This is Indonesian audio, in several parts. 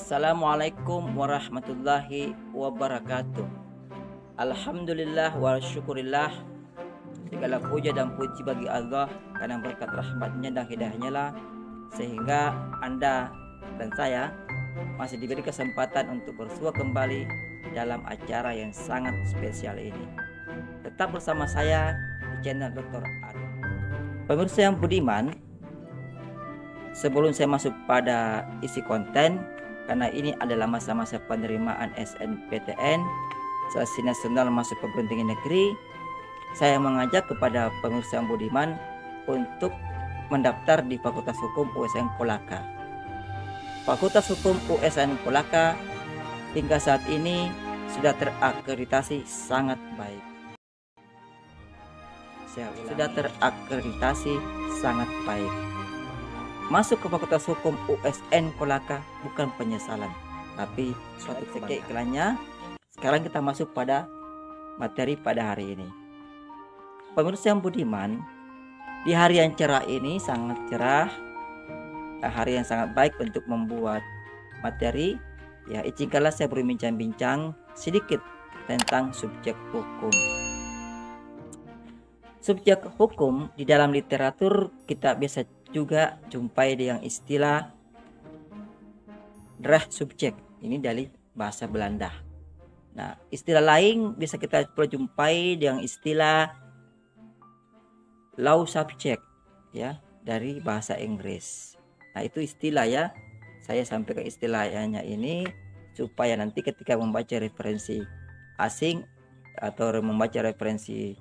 Assalamualaikum warahmatullahi wabarakatuh. Alhamdulillah wa syukurillah. Segala puja dan puji bagi Allah, karena berkat rahmatnya dan hidayahnya lah sehingga Anda dan saya masih diberi kesempatan untuk bersua kembali dalam acara yang sangat spesial ini. Tetap bersama saya di channel Dr. Ad. Pemirsa yang budiman, sebelum saya masuk pada isi konten, karena ini adalah masa-masa penerimaan SNPTN Seleksi Nasional masuk perguruan tinggi negeri, saya mengajak kepada pemirsa yang budiman untuk mendaftar di Fakultas Hukum USN Kolaka. Fakultas Hukum USN Kolaka hingga saat ini sudah terakreditasi sangat baik. Sudah terakreditasi sangat baik. Masuk ke Fakultas Hukum USN Kolaka bukan penyesalan, tapi suatu sekian iklannya. Sekarang kita masuk pada materi pada hari ini. Pemirsa yang budiman, di hari yang cerah ini sangat cerah, hari yang sangat baik untuk membuat materi. Ya, izinkanlah saya berbincang-bincang sedikit tentang subjek hukum. Subjek hukum di dalam literatur kita biasa juga jumpai dengan istilah subjek. Ini dari bahasa Belanda. Nah, istilah lain bisa kita jumpai dengan istilah law subject, ya, dari bahasa Inggris. Nah, itu istilah ya. Saya sampaikan istilahnya ini supaya nanti ketika membaca referensi asing atau membaca referensi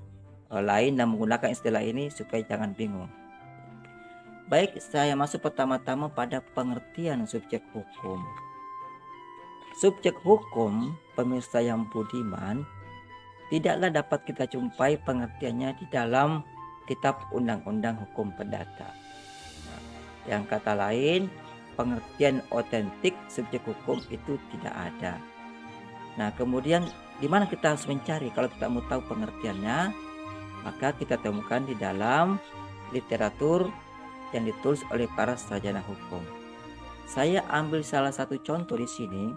lain dan menggunakan istilah ini supaya jangan bingung. Baik, saya masuk pertama-tama pada pengertian subjek hukum. Subjek hukum, pemirsa yang budiman, tidaklah dapat kita jumpai pengertiannya di dalam kitab Undang-Undang Hukum Perdata. Yang kata lain, pengertian otentik subjek hukum itu tidak ada. Nah, kemudian di mana kita harus mencari kalau kita mau tahu pengertiannya? Maka kita temukan di dalam literatur yang ditulis oleh para sarjana hukum. Saya ambil salah satu contoh di sini.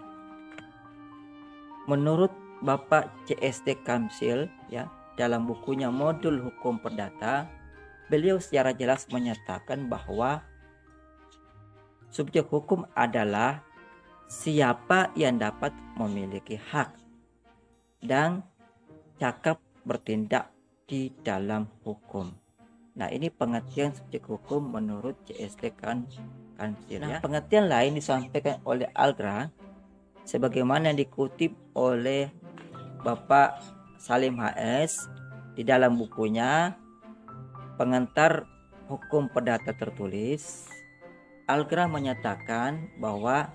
Menurut Bapak C.S.T. Kamsil, ya, dalam bukunya Modul Hukum Perdata, beliau secara jelas menyatakan bahwa subjek hukum adalah siapa yang dapat memiliki hak dan cakap bertindak di dalam hukum. Nah, ini pengertian subjek hukum menurut C.S.T. Kamsil. Nah, pengertian lain disampaikan oleh Algra sebagaimana dikutip oleh Bapak Salim HS di dalam bukunya Pengantar Hukum Perdata Tertulis. Algra menyatakan bahwa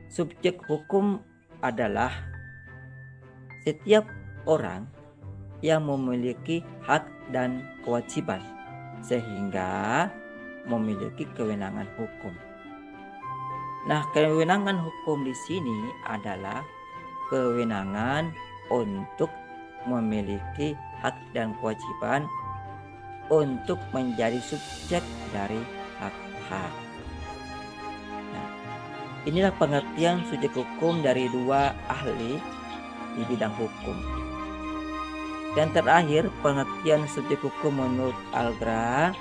subjek hukum adalah setiap orang yang memiliki hak dan kewajiban sehingga memiliki kewenangan hukum. Nah, kewenangan hukum di sini adalah kewenangan untuk memiliki hak dan kewajiban untuk menjadi subjek dari hak-hak. Nah, inilah pengertian subjek hukum dari dua ahli di bidang hukum. Dan terakhir, pengertian subjek hukum menurut Algra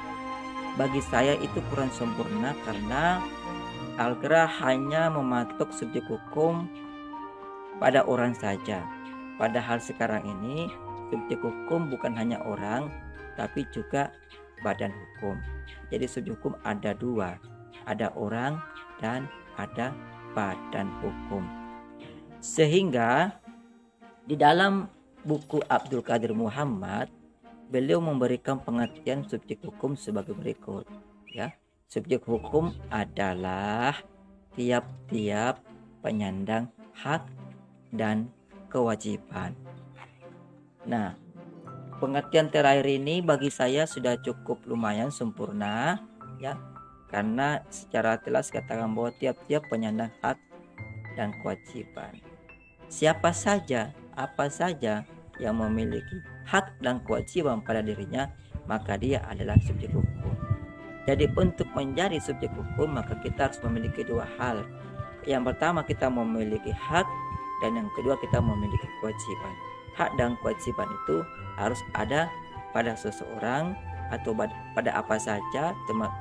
bagi saya itu kurang sempurna karena Algra hanya mematok subjek hukum pada orang saja. Padahal sekarang ini subjek hukum bukan hanya orang, tapi juga badan hukum. Jadi subjek hukum ada dua, ada orang dan ada badan hukum. Sehingga di dalam buku Abdul Qadir Muhammad, beliau memberikan pengertian subjek hukum sebagai berikut, ya. Subjek hukum adalah tiap-tiap penyandang hak dan kewajiban. Nah, pengertian terakhir ini bagi saya sudah cukup lumayan sempurna, ya, karena secara jelas katakan bahwa tiap-tiap penyandang hak dan kewajiban. Siapa saja, apa saja yang memiliki hak dan kewajiban pada dirinya, maka dia adalah subjek hukum. Jadi untuk menjadi subjek hukum maka kita harus memiliki dua hal, Yang pertama kita memiliki hak, dan yang kedua kita memiliki kewajiban. Hak dan kewajiban itu harus ada pada seseorang atau pada apa saja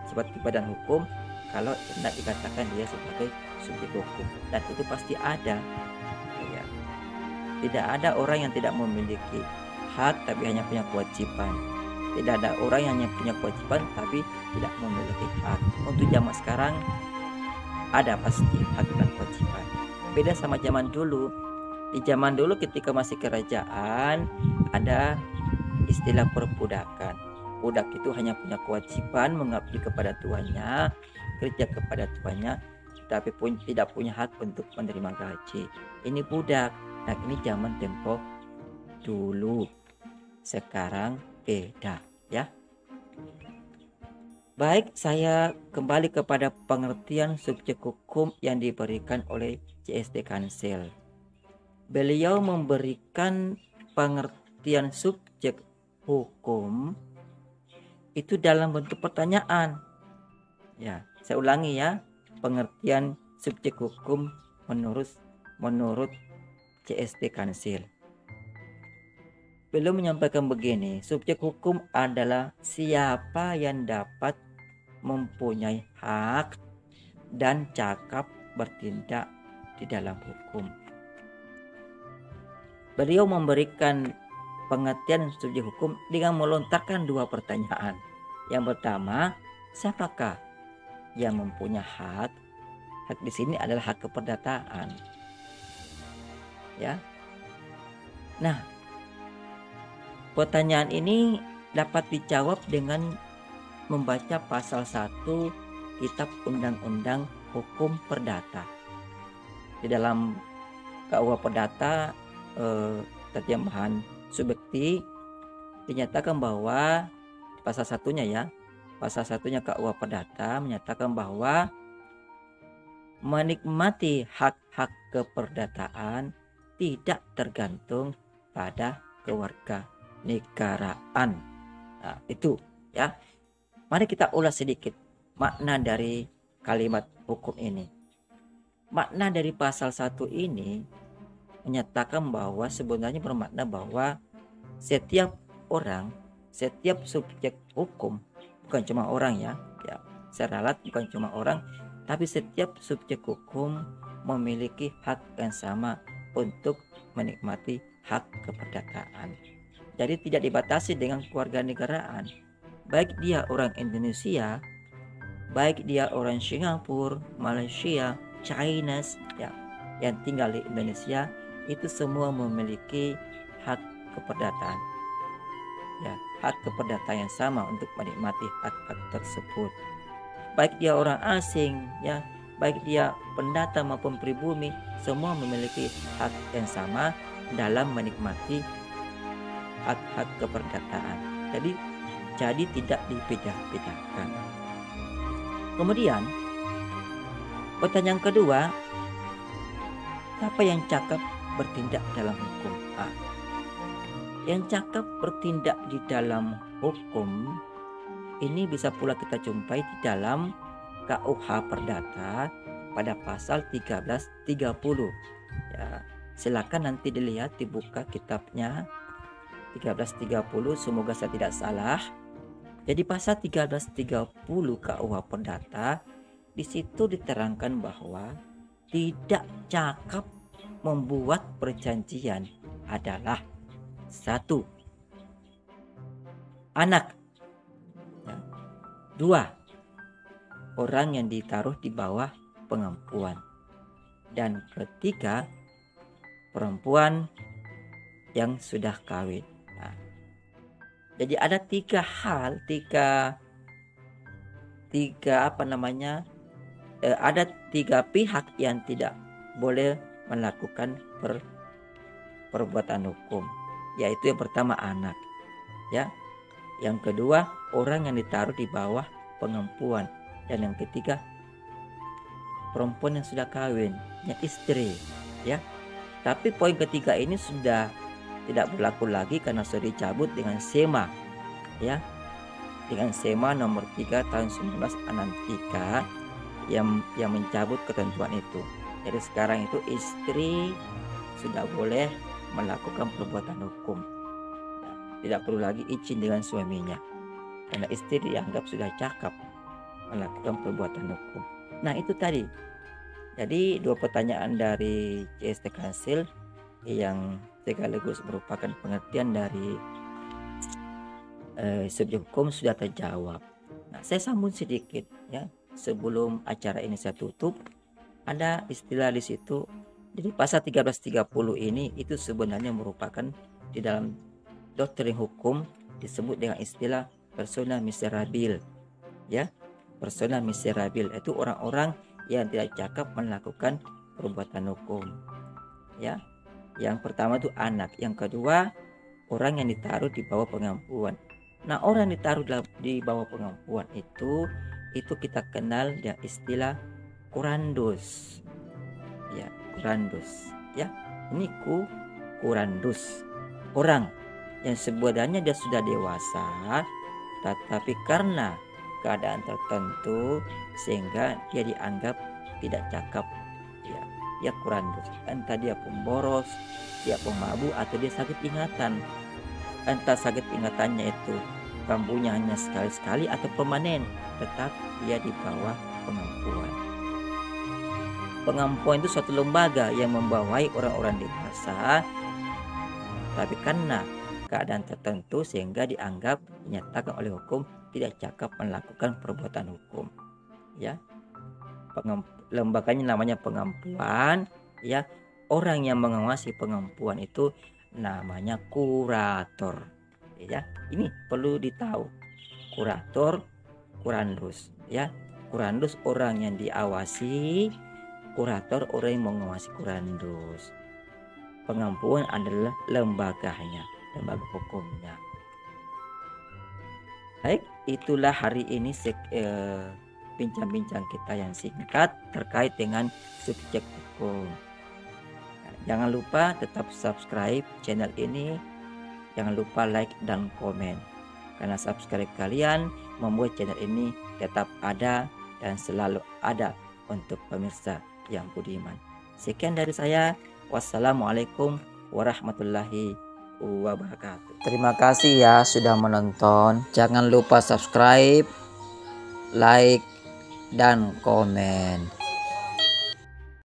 seperti badan hukum kalau tidak dikatakan dia sebagai subjek hukum, dan itu pasti ada ya. Tidak ada orang yang tidak memiliki hak tapi hanya punya kewajiban. Tidak ada orang yang hanya punya kewajiban tapi tidak memiliki hak. Untuk zaman sekarang ada pasti hak dan kewajiban. Beda sama zaman dulu. Di zaman dulu ketika masih kerajaan ada istilah perbudakan. Budak itu hanya punya kewajiban mengabdi kepada tuannya, kerja kepada tuannya, tapi pun tidak punya hak untuk menerima gaji. Ini budak. Nah, ini zaman tempo dulu. Sekarang beda ya. Baik, saya kembali kepada pengertian subjek hukum yang diberikan oleh CSD Council. Beliau memberikan pengertian subjek hukum itu dalam bentuk pertanyaan. Ya, saya ulangi ya, pengertian subjek hukum menurut CSD Council. Beliau menyampaikan begini, subjek hukum adalah siapa yang dapat mempunyai hak dan cakap bertindak di dalam hukum. Beliau memberikan pengertian subjek hukum dengan melontarkan dua pertanyaan. Yang pertama, siapakah yang mempunyai hak? Hak di sini adalah hak keperdataan. Ya. Nah, pertanyaan ini dapat dijawab dengan membaca pasal 1 Kitab Undang-Undang Hukum Perdata. Di dalam KUH Perdata terjemahan Subekti dinyatakan bahwa pasal satunya ya, pasal satunya KUH Perdata menyatakan bahwa menikmati hak-hak keperdataan tidak tergantung pada kewarganegaraan. Nah, itu ya. Mari kita ulas sedikit makna dari kalimat hukum ini. Makna dari pasal 1 ini menyatakan bahwa sebenarnya bermakna bahwa setiap orang, setiap subjek hukum, bukan cuma orang ya, secara alat bukan cuma orang, tapi setiap subjek hukum memiliki hak yang sama untuk menikmati hak keperdataan. Jadi tidak dibatasi dengan kewarganegaraan. Baik dia orang Indonesia, baik dia orang Singapura, Malaysia, Chinese ya, yang tinggal di Indonesia, itu semua memiliki hak keperdataan. Ya, hak keperdataan yang sama untuk menikmati hak-hak tersebut. Baik dia orang asing ya, baik dia pendatang maupun pribumi, semua memiliki hak yang sama dalam menikmati hak-hak keperdataan. Jadi tidak dibeda-bedakan. Kemudian pertanyaan kedua, siapa yang cakap bertindak dalam hukum? Yang cakap bertindak di dalam hukum ini bisa pula kita jumpai di dalam KUH Perdata pada pasal 1330 ya. Silakan nanti dilihat, dibuka kitabnya 1330, semoga saya tidak salah. Jadi pasal 1330 KUH Perdata di situ diterangkan bahwa tidak cakap membuat perjanjian adalah 1. Anak ya. 2. Orang yang ditaruh di bawah pengampuan. Dan ketiga, perempuan yang sudah kawin. Nah, jadi ada tiga pihak yang tidak boleh melakukan perbuatan hukum, yaitu yang pertama anak ya, yang kedua orang yang ditaruh di bawah pengampuan, dan yang ketiga perempuan yang sudah kawin, ya istri ya. Tapi poin ketiga ini sudah tidak berlaku lagi karena sudah dicabut dengan SEMA ya, dengan SEMA nomor 3 tahun 1963 yang mencabut ketentuan itu. Jadi sekarang itu istri sudah boleh melakukan perbuatan hukum. Tidak perlu lagi izin dengan suaminya. Karena istri dianggap sudah cakap melakukan perbuatan hukum. Nah itu tadi. Jadi 2 pertanyaan dari CST Council yang sekaligus merupakan pengertian dari subjek hukum sudah terjawab. Nah, saya sambung sedikit ya sebelum acara ini saya tutup. Ada istilah di situ. Jadi pasal 1330 ini itu sebenarnya merupakan di dalam doktrin hukum disebut dengan istilah persona miserabile. Ya, persona miserabile itu orang-orang yang tidak cakap melakukan perbuatan hukum. Ya, yang pertama itu anak, yang kedua orang yang ditaruh di bawah pengampuan. Nah, orang yang ditaruh di bawah pengampuan itu kita kenal dengan istilah kurandus. Ya, kurandus. Ya, ini kurandus. Orang yang sebenarnya dia sudah dewasa, tetapi karena keadaan tertentu sehingga dia dianggap tidak cakap. Ya, kurandus. Entah dia pemboros, dia pemabuk, atau dia sakit ingatan. Entah sakit ingatannya itu kambuhnya hanya sekali-sekali atau permanen, tetap dia di bawah pengampuan. Pengampuan itu suatu lembaga yang membawahi orang-orang dewasa, tapi karena keadaan tertentu sehingga dianggap dinyatakan oleh hukum tidak cakap melakukan perbuatan hukum. Ya, lembaganya namanya pengampuan. Ya, orang yang mengawasi pengampuan itu namanya kurator. Ya, ini perlu ditahu. Kurator, kurandus. Ya, kurandus orang yang diawasi, kurator orang yang mengawasi kurandus. Pengampuan adalah lembaganya, lembaga hukumnya. Baik, itulah hari ini bincang-bincang kita yang singkat terkait dengan subjek hukum. Jangan lupa tetap subscribe channel ini. Jangan lupa like dan komen. Karena subscribe kalian membuat channel ini tetap ada dan selalu ada untuk pemirsa yang budiman. Sekian dari saya. Wassalamualaikum warahmatullahi wabarakatuh. Terima kasih ya sudah menonton. Jangan lupa subscribe, like, dan komen.